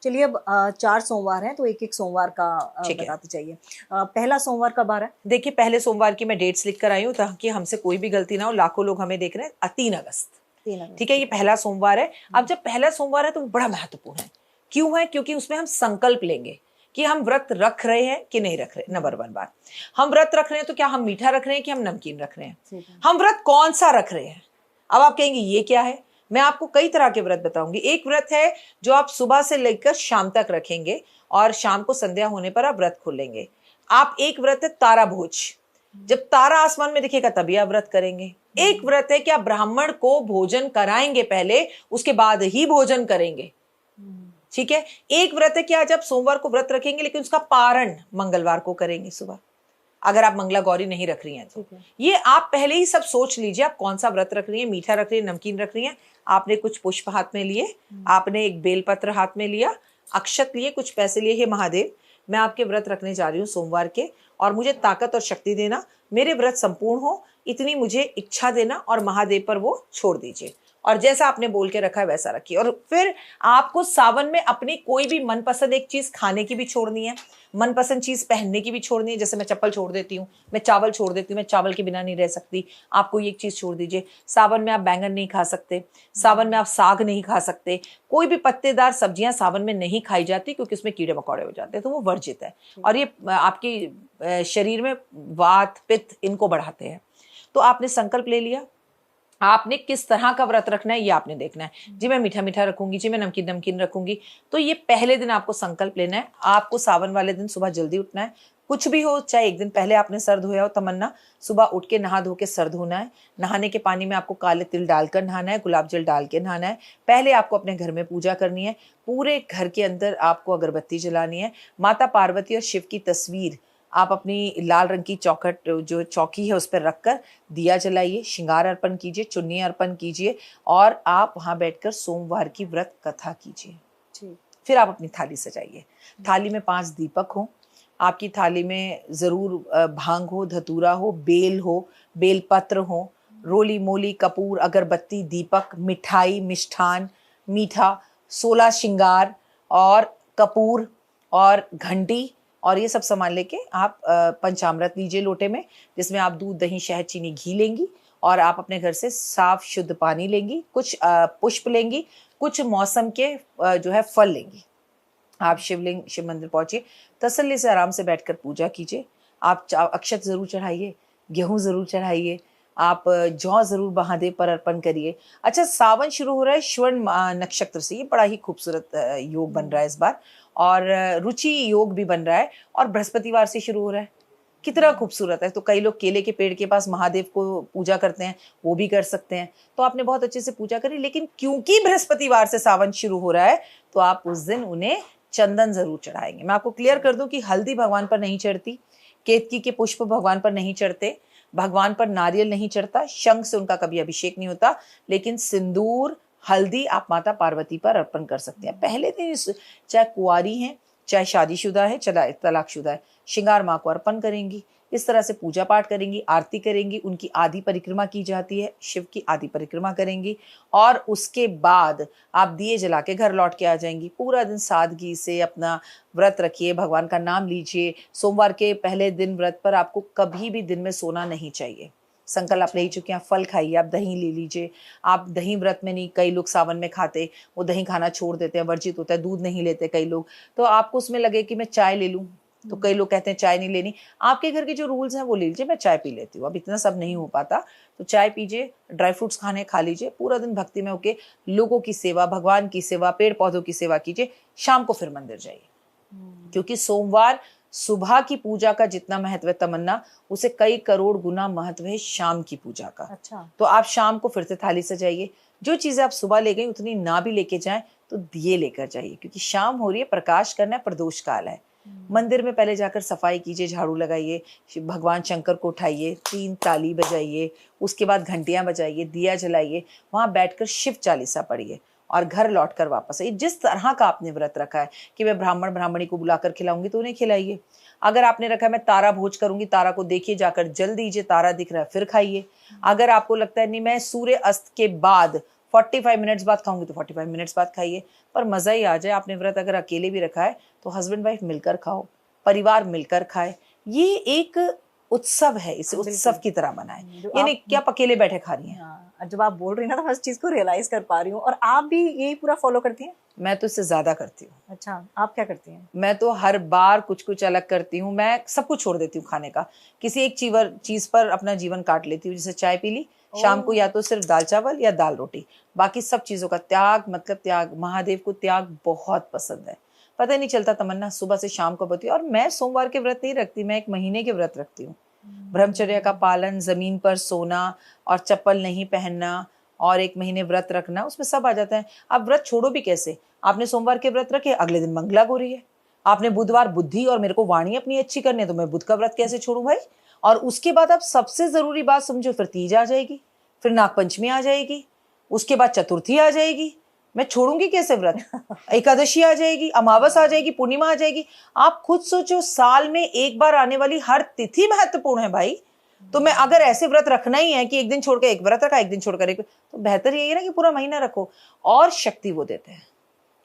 चलिए अब 4 सोमवार हैं तो एक एक सोमवार का बताते जाइए। पहला सोमवार कब आ रहा है? देखिए, पहले सोमवार की मैं डेट्स लिख कर आई हूँ ताकि हमसे कोई भी गलती ना हो। लाखों लोग हमें देख रहे हैं। 3 अगस्त, ठीक है, ये पहला सोमवार है। अब जब पहला सोमवार है तो बड़ा महत्वपूर्ण है। क्यों है? क्योंकि उसमें हम संकल्प लेंगे कि हम व्रत रख रहे हैं कि नहीं रख रहे। नंबर 1 बात, हम व्रत रख रहे हैं तो क्या हम मीठा रख रहे हैं कि हम नमकीन रख रहे हैं? हम व्रत कौन सा रख रहे हैं? अब आप कहेंगे ये क्या है? मैं आपको कई तरह के व्रत बताऊंगी। एक व्रत है जो आप सुबह से लेकर शाम तक रखेंगे और शाम को संध्या होने पर आप व्रत खोलेंगे। आप एक व्रत है तारा भोज, जब तारा आसमान में दिखेगा तभी आप व्रत करेंगे। एक व्रत है कि आप ब्राह्मण को भोजन कराएंगे पहले, उसके बाद ही भोजन करेंगे, ठीक है। एक व्रत है कि आज आप सोमवार को व्रत रखेंगे लेकिन उसका पारण मंगलवार को करेंगे सुबह, अगर आप मंगला गौरी नहीं रख रही हैं तो। ये आप पहले ही सब सोच लीजिए आप कौन सा व्रत रख रही हैं, मीठा रख रही हैं, नमकीन रख रही हैं। आपने कुछ पुष्प हाथ में लिए, आपने एक बेलपत्र हाथ में लिया, अक्षत लिए, कुछ पैसे लिए। हे महादेव, मैं आपके व्रत रखने जा रही हूँ सोमवार के, और मुझे ताकत और शक्ति देना, मेरे व्रत संपूर्ण हो इतनी मुझे इच्छा देना, और महादेव पर वो छोड़ दीजिए। और जैसा आपने बोल के रखा है वैसा रखिए। और फिर आपको सावन में अपनी कोई भी मनपसंद एक चीज खाने की भी छोड़नी है, मनपसंद चीज पहनने की भी छोड़नी है। जैसे मैं चप्पल छोड़ देती हूँ, मैं चावल छोड़ देती हूँ, मैं चावल के बिना नहीं रह सकती। आपको ये एक चीज छोड़ दीजिए। सावन में आप बैंगन नहीं खा सकते, सावन में आप साग नहीं खा सकते, कोई भी पत्तेदार सब्जियां सावन में नहीं खाई जाती क्योंकि उसमें कीड़े मकोड़े हो जाते हैं, तो वो वर्जित है। और ये आपकी शरीर में वात पित्त इनको बढ़ाते हैं। तो आपने संकल्प ले लिया, आपने किस तरह का व्रत रखना है ये आपने देखना है। जी मैं मीठा मीठा रखूंगी, जी मैं नमकीन नमकीन रखूंगी। तो ये पहले दिन आपको संकल्प लेना है। आपको सावन वाले दिन सुबह जल्दी उठना है, कुछ भी हो, चाहे एक दिन पहले आपने सर धोया हो, तमन्ना सुबह उठ के नहा धो के सर धोना है। नहाने के पानी में आपको काले तिल डालकर नहाना है, गुलाब जल डाल के नहाना है। पहले आपको अपने घर में पूजा करनी है, पूरे घर के अंदर आपको अगरबत्ती जलानी है। माता पार्वती और शिव की तस्वीर आप अपनी लाल रंग की चौखट जो चौकी है उस पर रखकर दिया जलाइए, श्रृंगार अर्पण कीजिए, चुन्नी अर्पण कीजिए, और आप वहां बैठकर सोमवार की व्रत कथा कीजिए। फिर आप अपनी थाली सजाइए। थाली में 5 दीपक हो, आपकी थाली में जरूर भांग हो, धतूरा हो, बेल हो, बेलपत्र हो, रोली मोली, कपूर, अगरबत्ती, दीपक, मिठाई, मिष्ठान, मीठा, 16 श्रृंगार और कपूर और घंटी, और ये सब सामान लेके आप पंचामृत लीजिए लोटे में, जिसमें आप दूध, दही, शहद, चीनी, घी लेंगी, और आप अपने घर से साफ शुद्ध पानी लेंगी, कुछ पुष्प लेंगी, कुछ मौसम के जो है फल लेंगी। आप शिवलिंग, शिव मंदिर पहुंचिए, तसल्ली से आराम से बैठकर पूजा कीजिए। आप अक्षत जरूर चढ़ाइए, गेहूं जरूर चढ़ाइए, आप जौ जरूर महादेव पर अर्पण करिए। अच्छा, सावन शुरू हो रहा है श्रवण नक्षत्र से, ये बड़ा ही खूबसूरत योग बन रहा है इस बार, और रुचि योग भी बन रहा है, और बृहस्पतिवार से शुरू हो रहा है। कितना खूबसूरत है। तो कई लोग केले के पेड़ के पास महादेव को पूजा करते हैं, वो भी कर सकते हैं। तो आपने बहुत अच्छे से पूजा करी, लेकिन क्योंकि बृहस्पतिवार से सावन शुरू हो रहा है तो आप उस दिन उन्हें चंदन जरूर चढ़ाएंगे। मैं आपको क्लियर कर दूं कि हल्दी भगवान पर नहीं चढ़ती, केतकी के पुष्प भगवान पर नहीं चढ़ते, भगवान पर नारियल नहीं चढ़ता, शंख से उनका कभी अभिषेक नहीं होता, लेकिन सिंदूर, हल्दी आप माता पार्वती पर अर्पण कर सकते हैं। पहले दिन चाहे कुंवारी हैं, चाहे शादीशुदा है, चाहे तलाकशुदा है, श्रृंगार माँ को अर्पण करेंगी, इस तरह से पूजा पाठ करेंगी, आरती करेंगी, उनकी आदि परिक्रमा की जाती है, शिव की आदि परिक्रमा करेंगी, और उसके बाद आप दिए जला के घर लौट के आ जाएंगी। पूरा दिन सादगी से अपना व्रत रखिए, भगवान का नाम लीजिए। सोमवार के पहले दिन व्रत पर आपको कभी भी दिन में सोना नहीं चाहिए। संकल्प आप ले चुके हैं, फल खाइए, आप दही ले लीजिए। आप दही व्रत में नहीं, कई लोग सावन में खाते, वो दही खाना छोड़ देते हैं, वर्जित होता है। दूध नहीं लेते कई लोग, तो आपको उसमें लगे कि मैं चाय ले लूं, तो कई लोग कहते हैं चाय नहीं लेनी। आपके घर के जो रूल्स हैं वो ले लीजिए, मैं चाय पी लेती हूँ, अब इतना सब नहीं हो पाता तो चाय पीजिए, ड्राई फ्रूट्स खाने खा लीजिए, पूरा दिन भक्ति में होके लोगों की सेवा, भगवान की सेवा, पेड़ पौधों की सेवा कीजिए। शाम को फिर मंदिर जाइए, क्योंकि सोमवार सुबह की पूजा का जितना महत्व है तमन्ना, उसे कई करोड़ गुना महत्व है शाम की पूजा का। अच्छा। तो आप शाम को फिर से थाली सजाइए। जो चीजें आप सुबह ले गई उतनी ना भी लेके जाएं तो दिए लेकर जाइए, क्योंकि शाम हो रही है, प्रकाश करना है, प्रदोष काल है। मंदिर में पहले जाकर सफाई कीजिए, झाड़ू लगाइए, भगवान शंकर को उठाइए, 3 ताली बजाइए, उसके बाद घंटियां बजाइए, दिया जलाइए, वहां बैठकर शिव चालीसा पढ़िए, और घर लौटकर वापस आइए। जिस तरह का आपने व्रत रखा है कि मैं ब्राह्मण ब्राह्मणी को बुलाकर खिलाऊंगी तो उन्हें खिलाइए। अगर आपने रखा है मैं तारा भोज करूंगी, तारा को देखिए, जाकर जल दीजिए, तारा दिख रहा है फिर खाइए। अगर आपको लगता है नहीं मैं सूर्य अस्त के बाद 45 मिनट्स बाद खाऊंगी तो 45 मिनट्स बाद खाइए, पर मजा ही आ जाए। आपने व्रत अगर अकेले भी रखा है तो हस्बैंड वाइफ मिलकर खाओ, परिवार मिलकर खाए, ये एक उत्सव है, इसे उत्सव की तरह मनाए। ये नहीं कि आप अकेले बैठे खा रही हैं। हाँ, जब आप बोल रही हैं ना तो मैं इस चीज को रियलाइज कर पा रही हूँ। और आप भी यही पूरा फॉलो करती हैं? मैं तो इससे ज्यादा करती हूँ। अच्छा, आप क्या करती हैं? मैं तो हर बार कुछ कुछ अलग करती हूँ। मैं सब कुछ छोड़ देती हूँ खाने का, किसी एक चीज पर अपना जीवन काट लेती हूँ। जैसे चाय पी ली, शाम को या तो सिर्फ दाल चावल या दाल रोटी, बाकी सब चीजों का त्याग। मतलब त्याग, महादेव को त्याग बहुत पसंद है। पता ही नहीं चलता तमन्ना सुबह से शाम को होती है। और मैं सोमवार के व्रत नहीं रखती, मैं 1 महीने के व्रत रखती हूँ। ब्रह्मचर्य का पालन, जमीन पर सोना और चप्पल नहीं पहनना और 1 महीने व्रत रखना, उसमें सब आ जाता है। आप व्रत छोड़ो भी कैसे? आपने सोमवार के व्रत रखे, अगले दिन मंगला गौरी है। आपने बुधवार बुद्धि और मेरे को वाणी अपनी अच्छी करनी है, तो मैं बुध का व्रत कैसे छोड़ूं भाई? और उसके बाद आप सबसे जरूरी बात समझो, फिर तीज आ जाएगी, फिर नागपंचमी आ जाएगी, उसके बाद चतुर्थी आ जाएगी। मैं छोड़ूंगी कैसे व्रत? एकादशी आ जाएगी, अमावस आ जाएगी, पूर्णिमा आ जाएगी। आप खुद सोचो, साल में एक बार आने वाली हर तिथि महत्वपूर्ण है भाई। तो मैं अगर ऐसे व्रत रखना ही है कि एक दिन छोड़कर एक व्रत रखा, एक दिन छोड़कर एक, तो बेहतर यही है ना कि पूरा महीना रखो। और शक्ति वो देते हैं।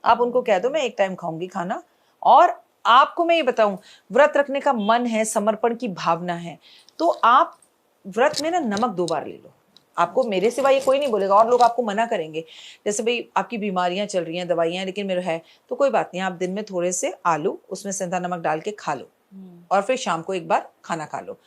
आप उनको कह दो मैं एक टाइम खाऊंगी खाना। और आपको मैं ये बताऊं, व्रत रखने का मन है, समर्पण की भावना है, तो आप व्रत में ना नमक 2 बार ले लो। आपको मेरे सिवा ये कोई नहीं बोलेगा, और लोग आपको मना करेंगे। जैसे भाई आपकी बीमारियां चल रही हैं, दवाइयां, लेकिन मेरा है तो कोई बात नहीं, आप दिन में थोड़े से आलू उसमें सेंधा नमक डाल के खा लो और फिर शाम को एक बार खाना खा लो।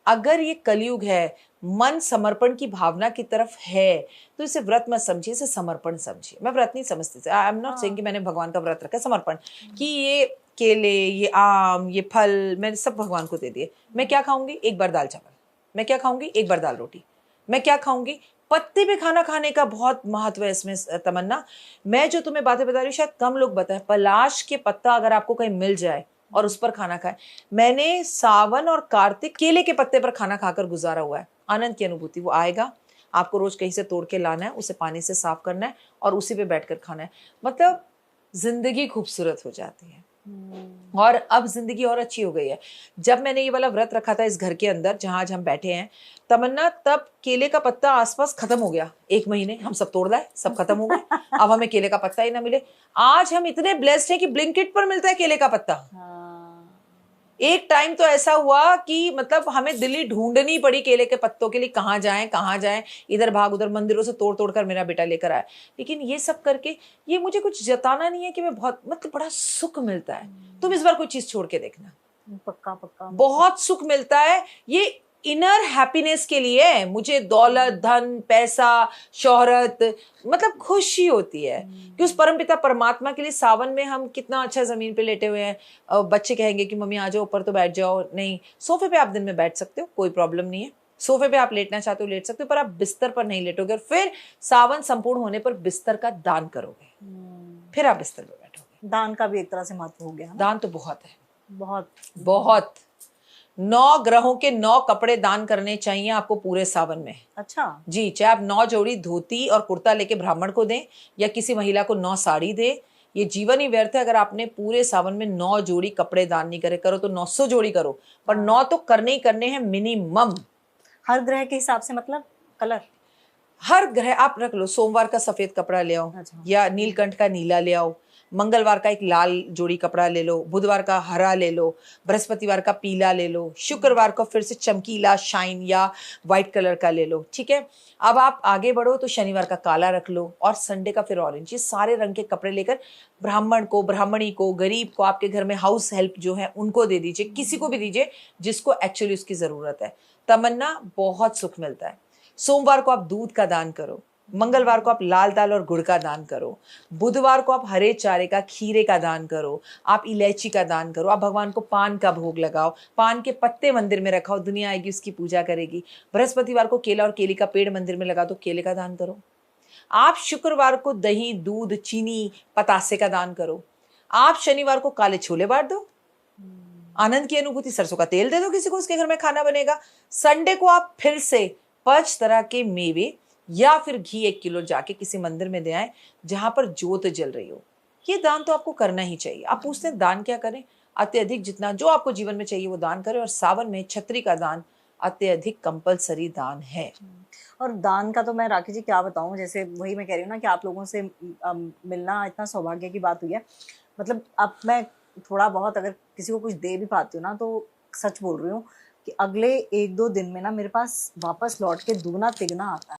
अगर ये कलयुग है, मन समर्पण की भावना की तरफ है, तो इसे व्रत मत समझिए, इसे समर्पण समझिए। मैं व्रत नहीं समझती, आई एम नॉट सेइंग कि मैंने भगवान का व्रत रखा है। समर्पण कि ये केले, ये आम, ये फल मैंने सब भगवान को दे दिए। मैं क्या खाऊंगी? एक बार दाल चावल। मैं क्या खाऊंगी? एक बार दाल रोटी। मैं क्या खाऊंगी? पत्ते पे खाना खाने का बहुत महत्व है इसमें तमन्ना। मैं जो तुम्हें बातें बता रही हूँ शायद कम लोग बताएं। पलाश के पत्ता अगर आपको कहीं मिल जाए और उस पर खाना खाए। मैंने सावन और कार्तिक केले के पत्ते पर खाना खाकर गुजारा हुआ है। आनंद की अनुभूति वो आएगा। आपको रोज कहीं से तोड़ के लाना है, उसे पानी से साफ करना है और उसी पे बैठकर खाना है। मतलब जिंदगी खूबसूरत हो जाती है। और अब जिंदगी और अच्छी हो गई है। जब मैंने ये वाला व्रत रखा था इस घर के अंदर जहां आज हम बैठे हैं तमन्ना, तब केले का पत्ता आसपास खत्म हो गया। 1 महीने हम सब तोड़ लाए, सब खत्म हो गए। अब हमें केले का पत्ता ही ना मिले। आज हम इतने ब्लेस्ड हैं कि ब्लिंकिट पर मिलता है केले का पत्ता। एक टाइम तो ऐसा हुआ कि मतलब हमें दिल्ली ढूंढनी पड़ी केले के पत्तों के लिए, कहाँ जाएं, इधर भाग उधर, मंदिरों से तोड़ तोड़ कर मेरा बेटा लेकर आया। लेकिन ये सब करके ये मुझे कुछ जताना नहीं है कि मैं बहुत, मतलब बड़ा सुख मिलता है। तुम इस बार कोई चीज छोड़ के देखना, पक्का पक्का बहुत सुख मिलता है। ये इनर हैप्पीनेस के लिए मुझे दौलत, धन, पैसा, शोहरत, मतलब खुशी होती है कि उस परमपिता परमात्मा के लिए सावन में हम कितना अच्छा जमीन पे लेटे हुए हैं। बच्चे कहेंगे कि मम्मी आ जाओ ऊपर तो बैठ जाओ। नहीं, सोफे पे आप दिन में बैठ सकते हो, कोई प्रॉब्लम नहीं है। सोफे पे आप लेटना चाहते हो लेट सकते हो, पर आप बिस्तर पर नहीं लेटोगे। और फिर सावन संपूर्ण होने पर बिस्तर का दान करोगे, फिर आप बिस्तर पे बैठोगे। दान का भी एक तरह से महत्व हो गया। दान तो बहुत है, बहुत बहुत। 9 ग्रहों के 9 कपड़े दान करने चाहिए आपको पूरे सावन में। अच्छा जी, चाहे आप 9 जोड़ी धोती और कुर्ता लेके ब्राह्मण को दें या किसी महिला को 9 साड़ी दे, ये जीवन ही व्यर्थ है अगर आपने पूरे सावन में 9 जोड़ी कपड़े दान नहीं करे। करो तो 900 जोड़ी करो, पर 9 तो करने ही करने हैं मिनिमम। हर ग्रह के हिसाब से, मतलब कलर हर ग्रह आप रख लो। सोमवार का सफेद कपड़ा ले आओ, या नीलकंठ का नीला ले आओ। मंगलवार का एक लाल जोड़ी कपड़ा ले लो, बुधवार का हरा ले लो, बृहस्पतिवार का पीला ले लो, शुक्रवार को फिर से चमकीला शाइन या व्हाइट कलर का ले लो। ठीक है, अब आप आगे बढ़ो तो शनिवार का काला रख लो और संडे का फिर ऑरेंज। ये सारे रंग के कपड़े लेकर ब्राह्मण को, ब्राह्मणी को, गरीब को, आपके घर में हाउस हेल्प जो है उनको दे दीजिए, किसी को भी दीजिए जिसको एक्चुअली उसकी जरूरत है। तमन्ना, बहुत सुख मिलता है। सोमवार को आप दूध का दान करो, मंगलवार को आप लाल दाल और गुड़ का दान करो, बुधवार को आप हरे चारे का, खीरे का दान करो, आप इलायची का दान करो, आप भगवान को पान का भोग लगाओ, पान के पत्ते मंदिर में रखाओ, दुनिया आएगी उसकी पूजा करेगी। बृहस्पतिवार को केला और केली का पेड़ मंदिर में लगा दो, केले का दान करो। आप शुक्रवार को दही, दूध, चीनी, पतासे का दान करो। आप शनिवार को काले छोले बांट दो, आनंद की अनुभूति, सरसों का तेल दे दो किसी को, उसके घर में खाना बनेगा। संडे को आप फिर से 5 तरह के मेवे या फिर घी 1 किलो जाके किसी मंदिर में दे आए जहां पर ज्योत जल रही हो। ये दान तो आपको करना ही चाहिए। आप पूछते हैं दान क्या करें? अत्यधिक जितना जो आपको जीवन में चाहिए वो दान करें। और सावन में छतरी का दान अत्यधिक कंपलसरी दान है। और दान का तो मैं राखी जी क्या बताऊं, जैसे वही मैं कह रही हूँ ना कि आप लोगों से मिलना इतना सौभाग्य की बात हुई है। मतलब अब मैं थोड़ा बहुत अगर किसी को कुछ दे भी पाती हूँ ना, तो सच बोल रही हूँ कि अगले 1-2 दिन में ना मेरे पास वापस लौट के दुगना तिगना आता है।